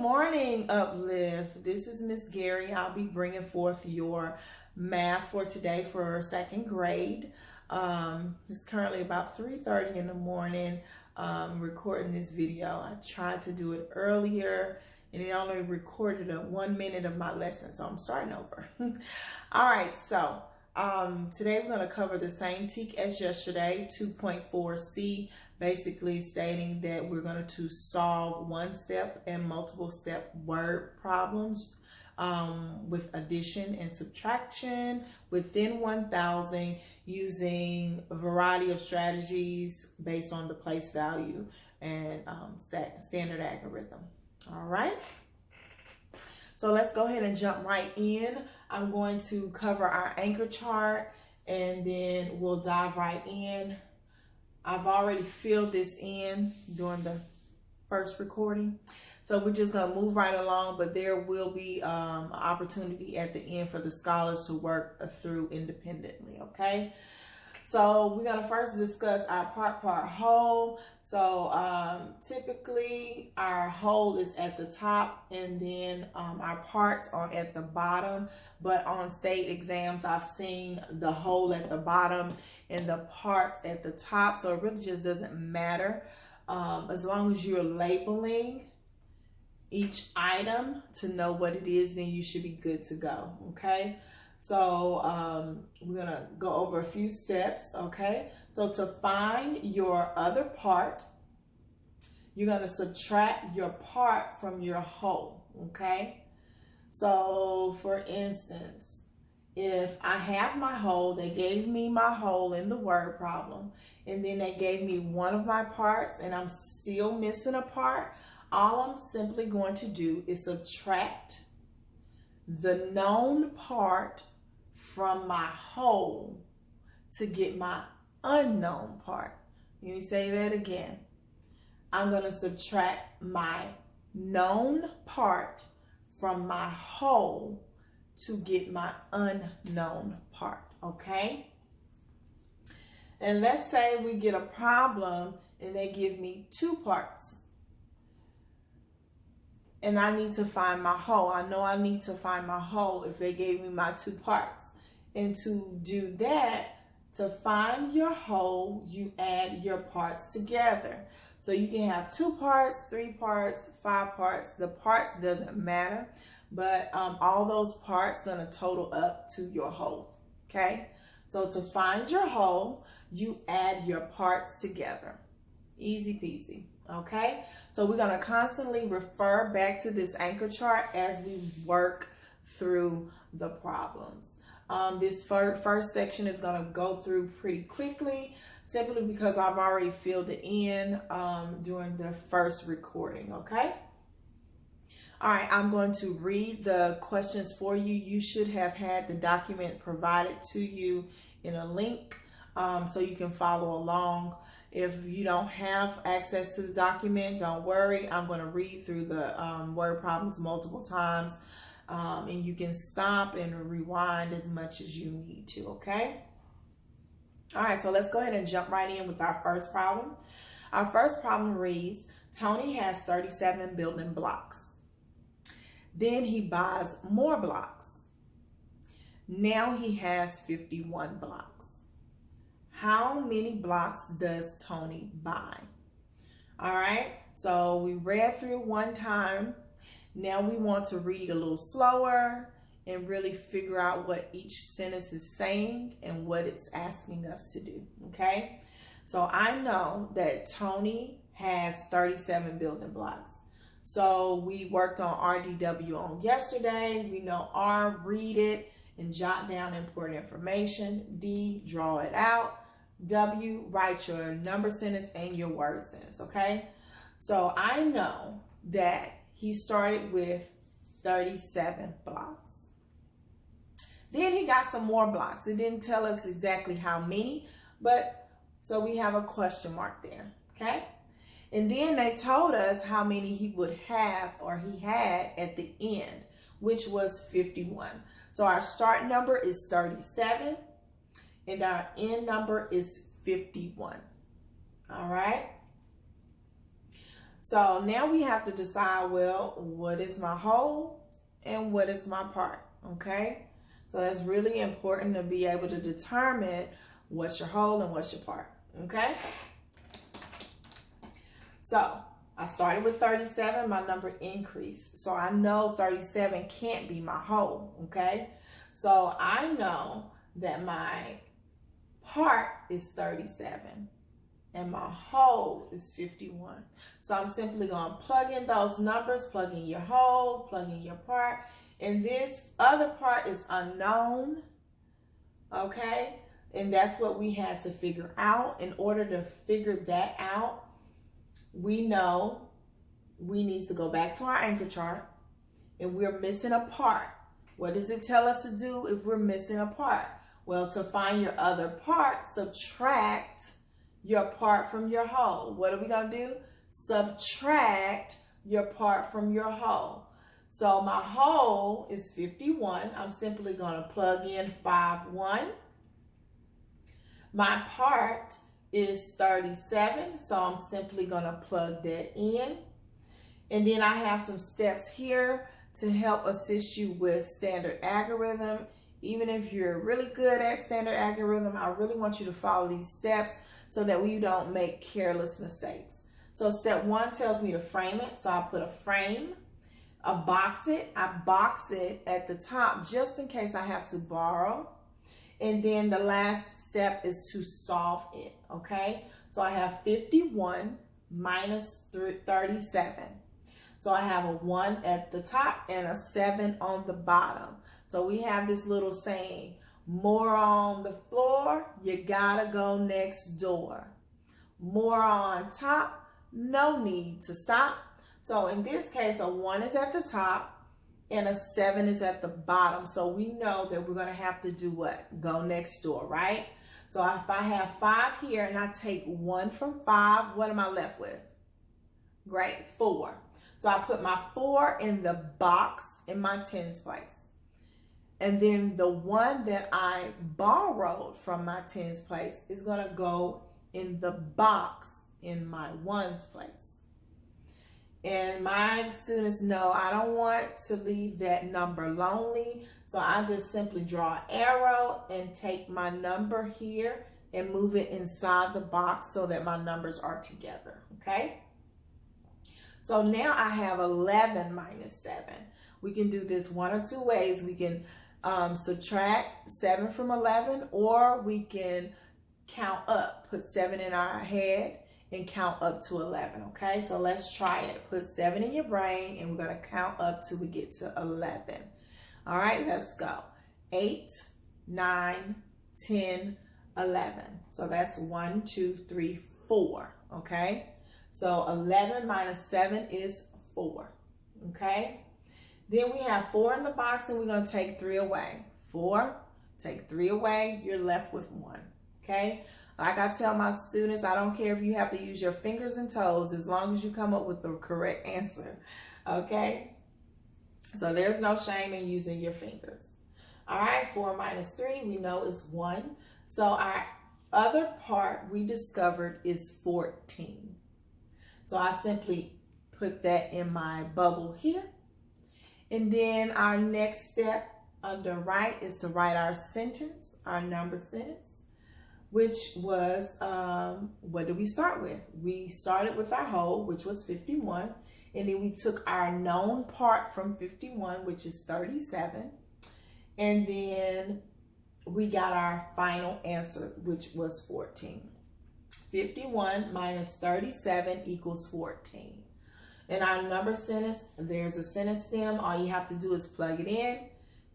Morning, Uplift. This is Miss Gary. I'll be bringing forth your math for today for second grade. It's currently about 3:30 in the morning. Recording this video. I tried to do it earlier and it only recorded 1 minute of my lesson, so I'm starting over. All right, so today we're going to cover the same TEK as yesterday, 2.4C, basically stating that we're going to solve one-step and multiple-step word problems with addition and subtraction within 1,000 using a variety of strategies based on the place value and standard algorithm. All right. So let's go ahead and jump right in. I'm going to cover our anchor chart and then we'll dive right in. I've already filled this in during the first recording. So we're just going to move right along, but there will be an opportunity at the end for the scholars to work through independently, okay? So we're going to first discuss our part whole. So typically our whole is at the top and then our parts are at the bottom. But on state exams, I've seen the whole at the bottom and the parts at the top. So it really just doesn't matter. As long as you're labeling each item to know what it is, then you should be good to go, okay? So we're gonna go over a few steps, okay? So to find your other part, you're gonna subtract your part from your whole, okay? So for instance, if I have my whole, they gave me my whole in the word problem, and then they gave me one of my parts and I'm still missing a part, all I'm simply going to do is subtract the known part from my whole to get my unknown part. Let me say that again. I'm going to subtract my known part from my whole to get my unknown part, okay? And let's say we get a problem and they give me two parts. And I need to find my whole. I know I need to find my whole if they gave me my two parts. And to do that, to find your whole, you add your parts together. So you can have 2 parts, 3 parts, 5 parts. The parts doesn't matter, but all those parts gonna total up to your whole, okay? So to find your whole, you add your parts together. Easy peasy. Okay, so we're going to constantly refer back to this anchor chart as we work through the problems. This first section is going to go through pretty quickly simply because I've already filled it in during the first recording, okay? All right, I'm going to read the questions for you. You should have had the document provided to you in a link so you can follow along. If you don't have access to the document, don't worry. I'm going to read through the word problems multiple times, and you can stop and rewind as much as you need to, okay? All right, so let's go ahead and jump right in with our first problem. Our first problem reads, Tony has 37 building blocks. Then he buys more blocks. Now he has 51 blocks. How many blocks does Tony buy? All right, so we read through one time. Now we want to read a little slower and really figure out what each sentence is saying and what it's asking us to do, okay? So I know that Tony has 37 building blocks. So we worked on RDW on yesterday. We know R, read it and jot down important information. D, draw it out. W, write your number sentence and your word sentence, okay? So I know that he started with 37 blocks. Then he got some more blocks. It didn't tell us exactly how many, but so we have a question mark there, okay? And then they told us how many he would have or he had at the end, which was 51. So our start number is 37. And our end number is 51. All right. So now we have to decide, well, what is my whole and what is my part, okay? So that's really important to be able to determine what's your whole and what's your part, okay? So I started with 37, my number increased. So I know 37 can't be my whole, okay? So I know that my part is 37 and my whole is 51. So I'm simply going to plug in those numbers, plug in your whole, plug in your part. And this other part is unknown, okay? And that's what we had to figure out. In order to figure that out, we know we need to go back to our anchor chart, and we're missing a part. What does it tell us to do if we're missing a part? Well, to find your other part, subtract your part from your whole. What are we going to do? Subtract your part from your whole. So my whole is 51. I'm simply going to plug in 5, 1. My part is 37, so I'm simply going to plug that in. And then I have some steps here to help assist you with standard algorithm. Even if you're really good at standard algorithm, I really want you to follow these steps so that you don't make careless mistakes. So step 1 tells me to frame it. So I put a frame, I box it at the top just in case I have to borrow. And then the last step is to solve it, okay? So I have 51 minus 37. So I have a 1 at the top and a 7 on the bottom. So we have this little saying, more on the floor, you gotta go next door. More on top, no need to stop. So in this case, a 1 is at the top and a 7 is at the bottom. So we know that we're gonna have to do what? Go next door, right? So if I have 5 here and I take 1 from 5, what am I left with? Great, 4. So I put my 4 in the box in my tens place. And then the 1 that I borrowed from my tens place is going to go in the box in my ones place. And my students know I don't want to leave that number lonely. So I just simply draw an arrow and take my number here and move it inside the box so that my numbers are together, okay? So now I have 11 minus 7. We can do this one or two ways. We can subtract 7 from 11, or we can count up, put 7 in our head and count up to 11, okay? So let's try it. Put 7 in your brain and we're going to count up till we get to 11. All right, let's go. 8, 9, 10, 11. So that's 1, 2, 3, 4, okay? So 11 minus 7 is 4, okay? Then we have 4 in the box and we're going to take 3 away. 4, take 3 away, you're left with 1, okay? Like I tell my students, I don't care if you have to use your fingers and toes as long as you come up with the correct answer, okay? So there's no shame in using your fingers. All right, 4 minus 3, we know is 1. So our other part we discovered is 14. So I simply put that in my bubble here. And then our next step under right is to write our sentence, our number sentence, which was, what did we start with? We started with our whole, which was 51. And then we took our known part from 51, which is 37. And then we got our final answer, which was 14. 51 minus 37 equals 14. In our number sentence, there's a sentence stem. All you have to do is plug it in.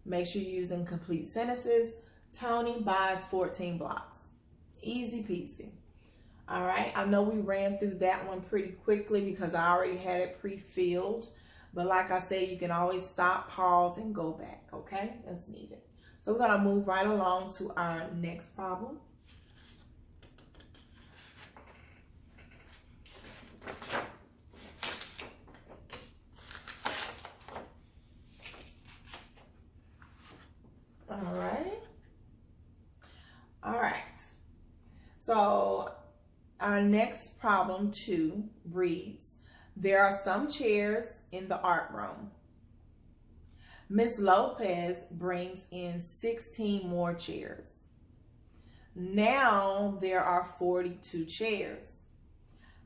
Make sure you're using complete sentences. Tony buys 14 blocks. Easy peasy. All right. I know we ran through that one pretty quickly because I already had it pre-filled. But like I said, you can always stop, pause, and go back. Okay? That's needed. So we're going to move right along to our next problem. All right. So our next problem 2 reads, There are some chairs in the art room. Miss Lopez brings in 16 more chairs. Now there are 42 chairs.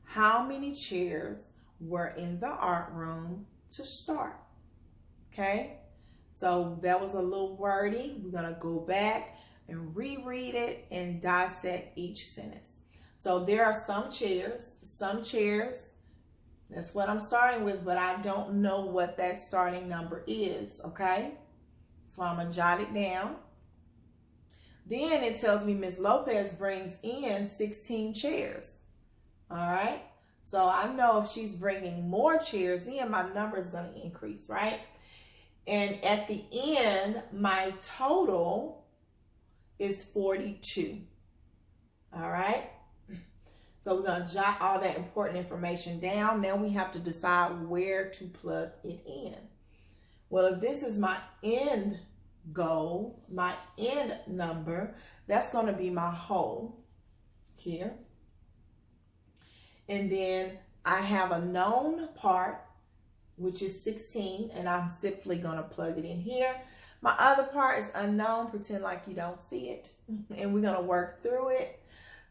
How many chairs were in the art room to start? Okay, so that was a little wordy. We're going to go back and reread it and dissect each sentence. So there are some chairs, that's what I'm starting with, but I don't know what that starting number is, okay? So I'm going to jot it down. Then it tells me Miss Lopez brings in 16 chairs, all right? So I know if she's bringing more chairs in, my number is going to increase, right? And at the end, my total is 42, all right? So we're going to jot all that important information down. Now we have to decide where to plug it in. Well, if this is my end goal, my end number, that's going to be my whole here. And then I have a known part, which is 16, and I'm simply going to plug it in here. My other part is unknown. Pretend like you don't see it, and we're going to work through it.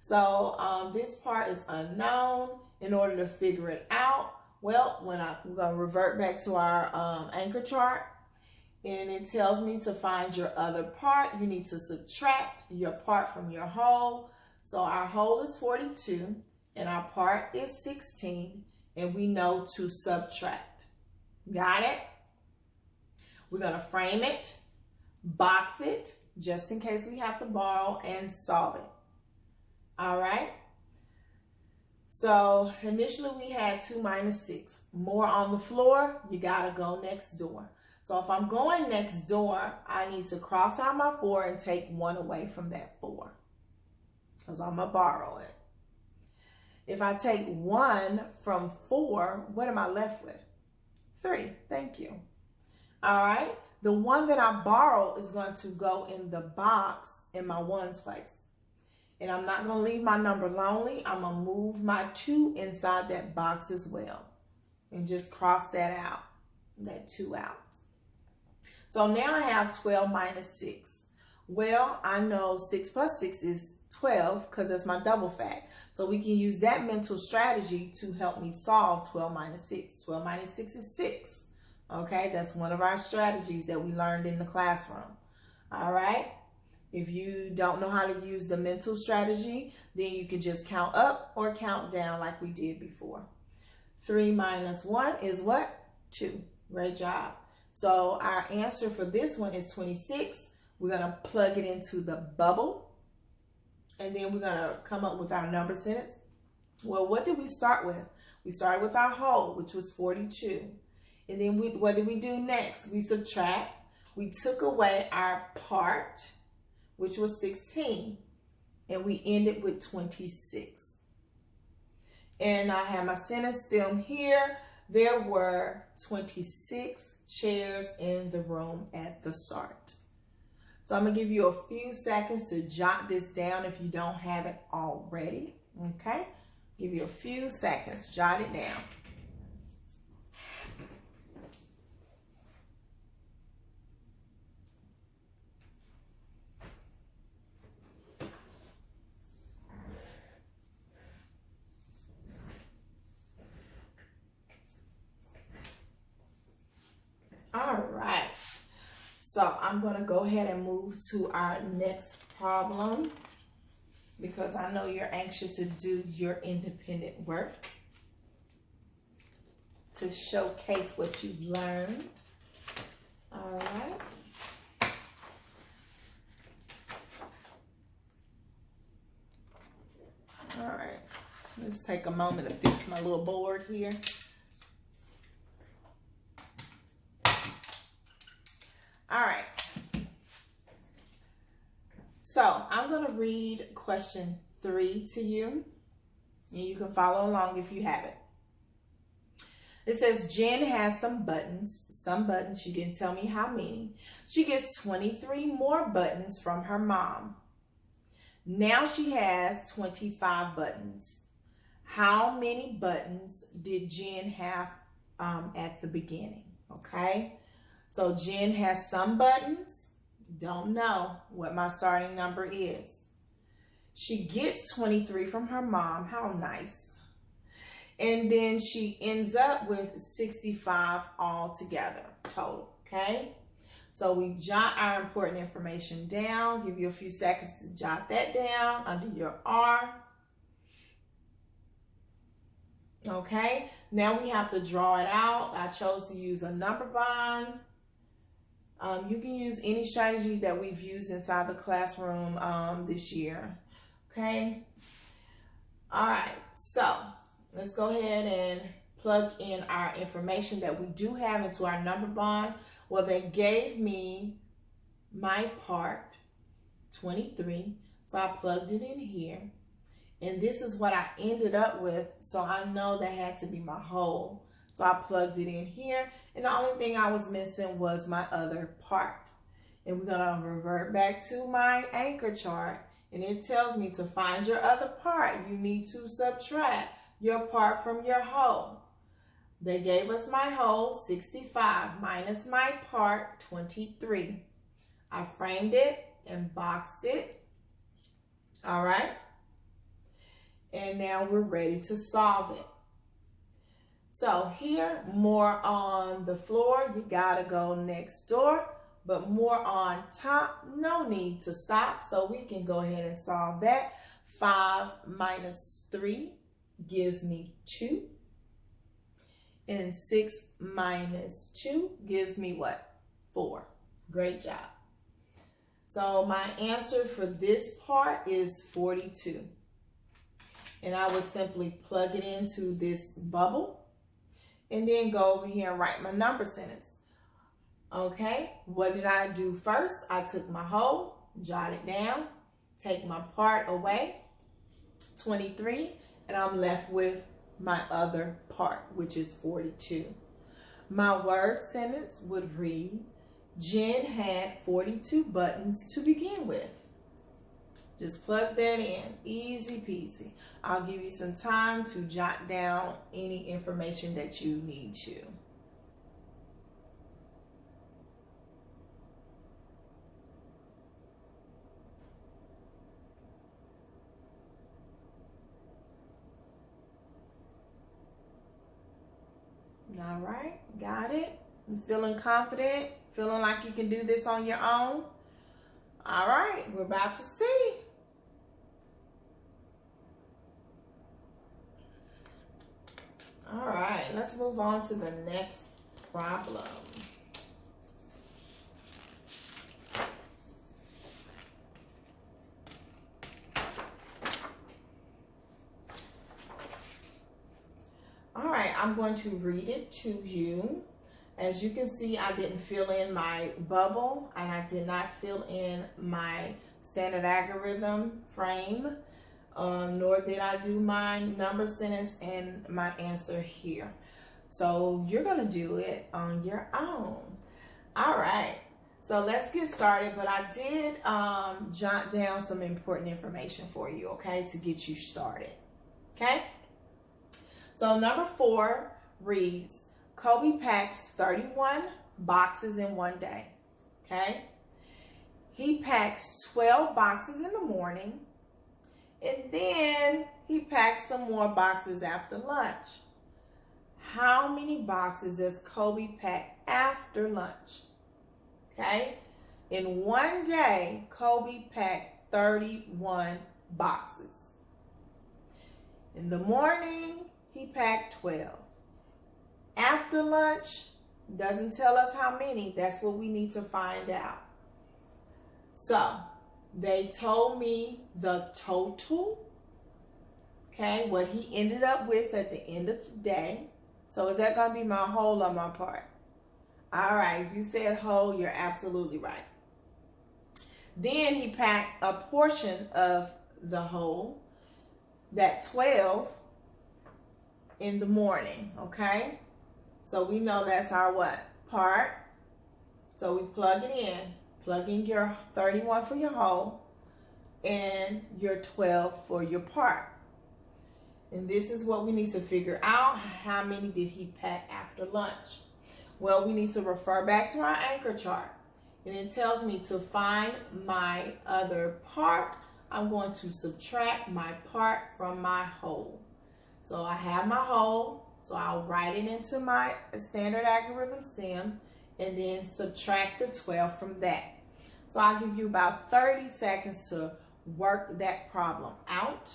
So this part is unknown. In order to figure it out, well, I'm going to revert back to our anchor chart, and it tells me to find your other part. You need to subtract your part from your whole. So our whole is 42, and our part is 16, and we know to subtract. Got it? We're going to frame it, box it, just in case we have to borrow, and solve it. All right. So initially we had 2 minus 6. More on the floor, you got to go next door. So if I'm going next door, I need to cross out my 4 and take 1 away from that 4, because I'm going to borrow it. If I take 1 from 4, what am I left with? 3. Thank you. All right. The one that I borrowed is going to go in the box in my 1's place. And I'm not going to leave my number lonely. I'm going to move my 2 inside that box as well. And just cross that out, that 2 out. So now I have 12 minus 6. Well, I know 6 plus 6 is 12 because that's my double fact. So we can use that mental strategy to help me solve 12 minus 6. 12 minus 6 is 6. Okay, that's one of our strategies that we learned in the classroom. All right. If you don't know how to use the mental strategy, then you can just count up or count down like we did before. 3 minus 1 is what? 2. Great job. So our answer for this one is 26. We're going to plug it into the bubble. And then we're going to come up with our number sentence. Well, what did we start with? We started with our whole, which was 42. And then what did we do next? We subtract. We took away our part, which was 16, and we ended with 26. And I have my sentence still here. There were 26 chairs in the room at the start. So I'm going to give you a few seconds to jot this down if you don't have it already. Okay? Give you a few seconds. Jot it down. All right, so I'm going to go ahead and move to our next problem because I know you're anxious to do your independent work to showcase what you've learned. All right. All right, let's take a moment to fix my little board here. All right, so I'm going to read question 3 to you, and you can follow along if you have it. It says, Jen has some buttons, she didn't tell me how many. She gets 23 more buttons from her mom. Now she has 25 buttons. how many buttons did Jen have at the beginning, okay? So Jen has some buttons. Don't know what my starting number is. She gets 23 from her mom. How nice. And then she ends up with 65 altogether total, okay? So we jot our important information down. Give you a few seconds to jot that down under your R. Okay, now we have to draw it out. I chose to use a number bond. You can use any strategy that we've used inside the classroom this year. Okay, all right, so let's go ahead and plug in our information that we do have into our number bond. Well, they gave me my part, 23, so I plugged it in here. And this is what I ended up with, so I know that has to be my whole. So I plugged it in here, and the only thing I was missing was my other part. And we're gonna revert back to my anchor chart, and it tells me to find your other part. You need to subtract your part from your whole. They gave us my whole, 65, minus my part, 23. I framed it and boxed it. All right. And now we're ready to solve it. So here, more on the floor, you gotta go next door, but more on top, no need to stop. So we can go ahead and solve that. 5 minus 3 gives me 2. And 6 minus 2 gives me what? 4. Great job. So my answer for this part is 42. And I would simply plug it into this bubble and then go over here and write my number sentence. Okay, what did I do first? I took my whole, jot it down, take my part away, 23, and I'm left with my other part, which is 42. My word sentence would read, Jen had 42 buttons to begin with. Just plug that in, easy peasy. I'll give you some time to jot down any information that you need to. All right, got it? You feeling confident? Feeling like you can do this on your own? All right, we're about to see. All right, let's move on to the next problem. All right, I'm going to read it to you. As you can see, I didn't fill in my bubble and I did not fill in my standard algorithm frame. Nor did I do my number sentence and my answer here. So you're going to do it on your own. All right, so let's get started. But I did jot down some important information for you, okay, to get you started, okay? So number 4 reads, Kobe packs 31 boxes in one day, okay? He packs 12 boxes in the morning. And then he packs some more boxes after lunch. How many boxes does Kobe pack after lunch? Okay. In one day, Kobe packed 31 boxes. In the morning, he packed 12. After lunch, doesn't tell us how many. That's what we need to find out. So, they told me the total, okay, what he ended up with at the end of the day. So is that going to be my whole or my part? All right, if you said whole, you're absolutely right. Then he packed a portion of the whole, that 12, in the morning, okay? So we know that's our what? Part. So we plug it in. Plug in your 31 for your whole and your 12 for your part. And this is what we need to figure out. How many did he pack after lunch? Well, we need to refer back to our anchor chart. And it tells me to find my other part. I'm going to subtract my part from my whole. So I have my whole. So I'll write it into my standard algorithm stem and then subtract the 12 from that. So I'll give you about 30 seconds to work that problem out.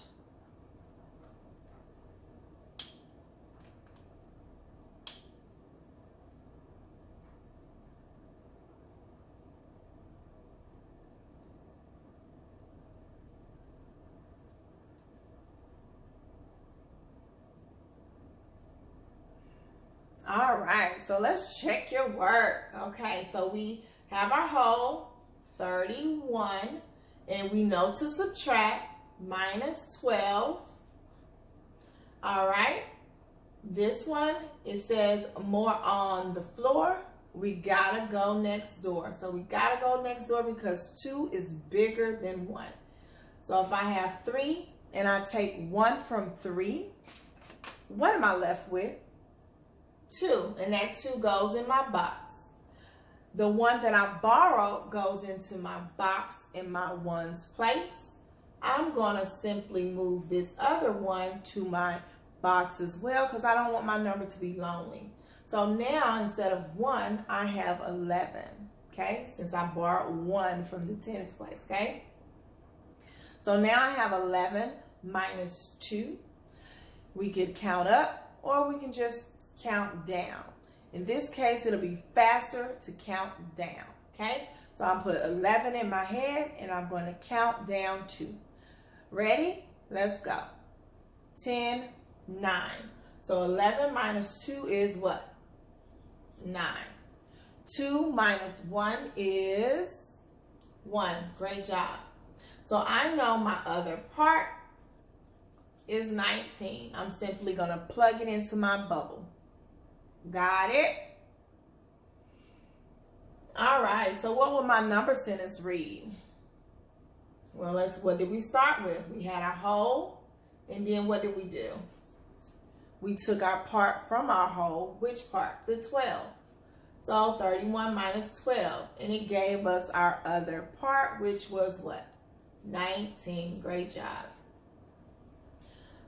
All right, so let's check your work. Okay, so we have our whole 31, and we know to subtract minus 12. All right, this one, it says more on the floor. We gotta go next door. So we gotta go next door because 2 is bigger than 1. So if I have 3 and I take 1 from 3, what am I left with? 2, and that 2 goes in my box. The 1 that I borrowed goes into my box in my 1's place. I'm going to simply move this other 1 to my box as well because I don't want my number to be lonely. So now instead of 1, I have 11, okay, since I borrowed 1 from the 10's place, okay? So now I have 11 minus 2. We could count up or we can just count down. In this case, it'll be faster to count down, okay? So I'll put 11 in my head and I'm going to count down 2. Ready? Let's go. 10, 9. So 11 minus 2 is what? 9. 2 minus 1 is 1. Great job. So I know my other part is 19. I'm simply going to plug it into my bubble. Got it? All right, so what would my number sentence read? Well, what did we start with? We had our whole, and then what did we do? We took our part from our whole. Which part? The 12. So 31 minus 12, and it gave us our other part, which was what? 19. Great job.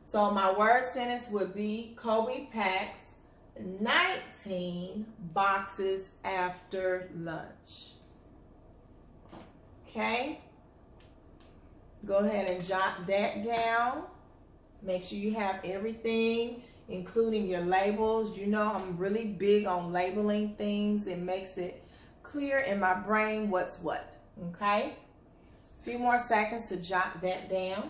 So my word sentence would be Kobe packs 19 boxes after lunch. Okay? Go ahead and jot that down. Make sure you have everything, including your labels. You know I'm really big on labeling things. It makes it clear in my brain what's what. Okay? A few more seconds to jot that down.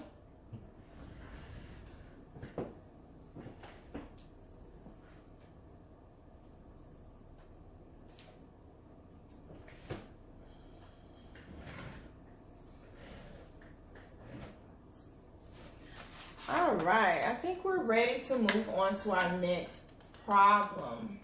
All right, I think we're ready to move on to our next problem.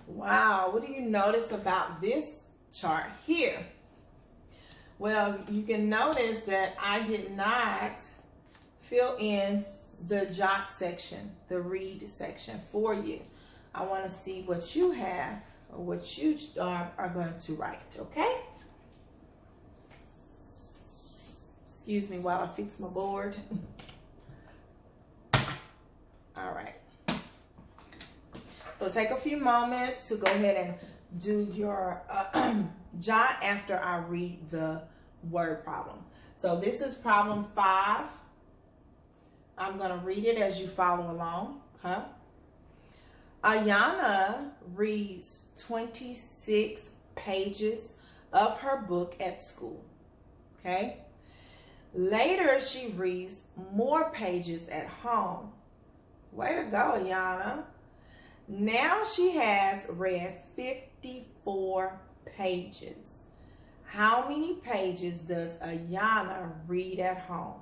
Wow, what do you notice about this chart here? Well, you can notice that I did not fill in the jot section, the read section for you. I want to see what you have or what you are going to write, okay? Excuse me while I fix my board. All right. So take a few moments to go ahead and do your jot after I read the word problem. So this is problem 5. I'm going to read it as you follow along, okay? Ayana reads 26 pages of her book at school, okay? Later, she reads more pages at home. Way to go, Ayana. Now she has read 54 pages. How many pages does Ayana read at home?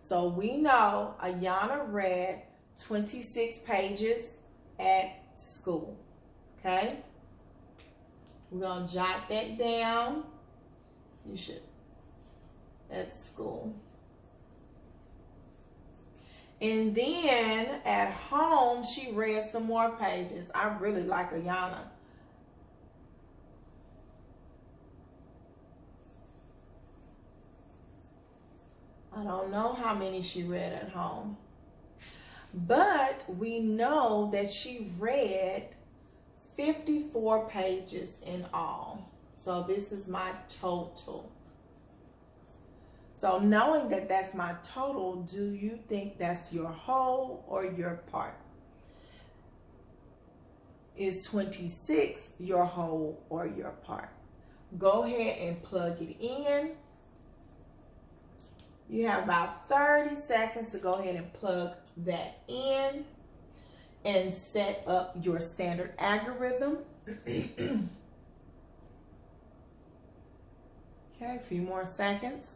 So we know Ayana read 26 pages at school, okay? We're going to jot that down. You should. At school. And then at home, she read some more pages. I really like Ayana. I don't know how many she read at home. But we know that she read 54 pages in all. So this is my total. So knowing that that's my total, do you think that's your whole or your part? Is 26 your whole or your part? Go ahead and plug it in. You have about 30 seconds to go ahead and plug that in and set up your standard algorithm. Okay, a few more seconds.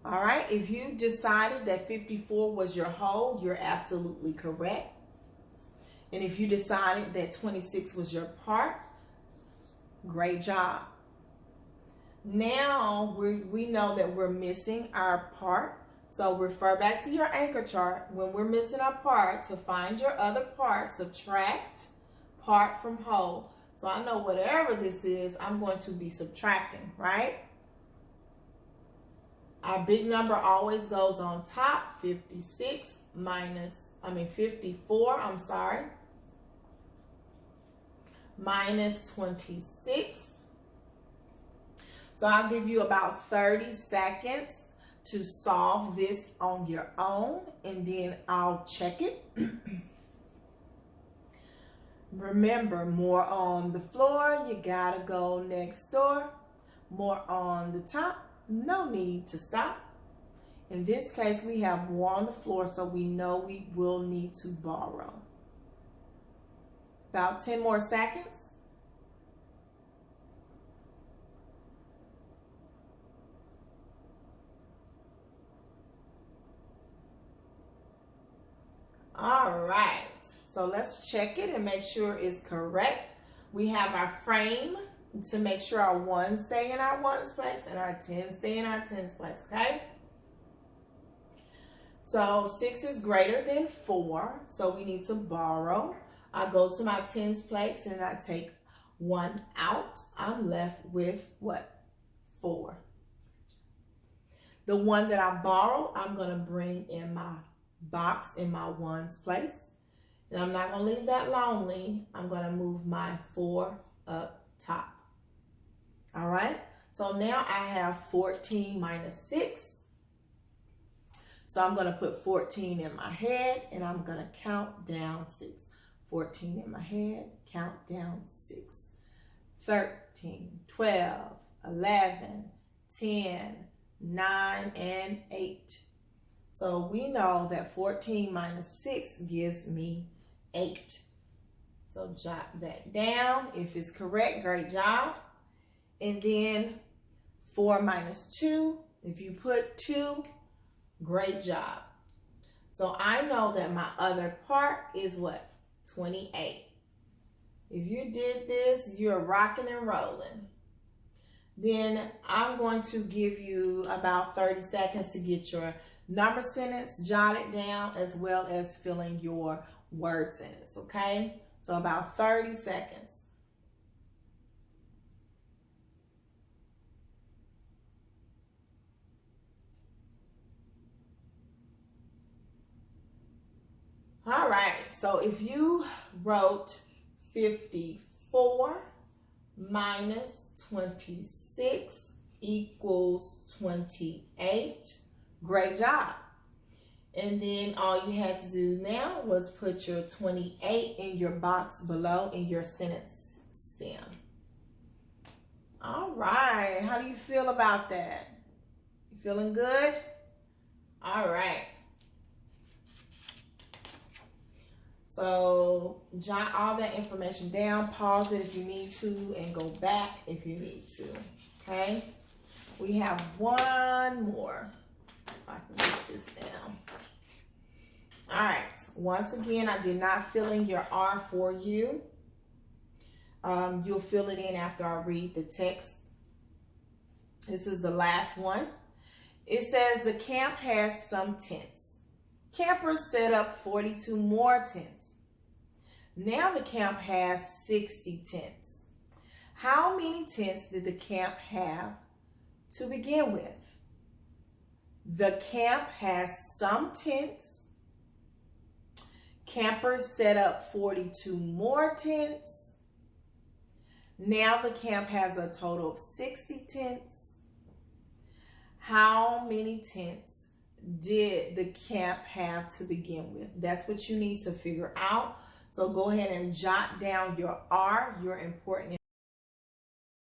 All right, if you decided that 54 was your whole, you're absolutely correct. And if you decided that 26 was your part, great job. Now we know that we're missing our part. So refer back to your anchor chart. When we're missing our part, to find your other part, subtract part from whole. So I know whatever this is, I'm going to be subtracting, right? Our big number always goes on top. 54, minus 26. So I'll give you about 30 seconds to solve this on your own, and then I'll check it. Remember, more on the floor, you gotta go next door. More on the top, no need to stop. In this case, we have more on the floor, so we know we will need to borrow. About 10 more seconds. All right, so let's check it and make sure it's correct. We have our frame to make sure our ones stay in our ones place and our tens stay in our tens place, okay? So 6 is greater than 4, so we need to borrow. I go to my tens place and I take 1 out. I'm left with what? 4. The one that I borrow, I'm going to bring in my box in my ones place. And I'm not going to leave that lonely. I'm going to move my 4 up top. All right. So now I have 14 minus 6. So I'm going to put 14 in my head and I'm going to count down 6. 14 in my head, count down 6. 13, 12, 11, 10, 9, and 8. So we know that 14 minus 6 gives me 8. So jot that down. If it's correct, great job. And then 4 minus 2, if you put 2, great job. So I know that my other part is what? 28. If you did this, you're rocking and rolling. Then I'm going to give you about 30 seconds to get your number sentence jotted down as well as filling your word sentence, okay? So about 30 seconds. All right, so if you wrote 54 minus 26 equals 28, great job. And then all you had to do now was put your 28 in your box below in your sentence stem. All right, how do you feel about that? You feeling good? All right. So jot all that information down, pause it if you need to, and go back if you need to, okay? We have one more, if I can get this down. All right. Once again, I did not fill in your R for you. You'll fill it in after I read the text. This is the last one. It says the camp has some tents. Campers set up 42 more tents. Now the camp has 60 tents. How many tents did the camp have to begin with? The camp has some tents. Campers set up 42 more tents. Now the camp has a total of 60 tents. How many tents did the camp have to begin with? That's what you need to figure out. So go ahead and jot down your R, your important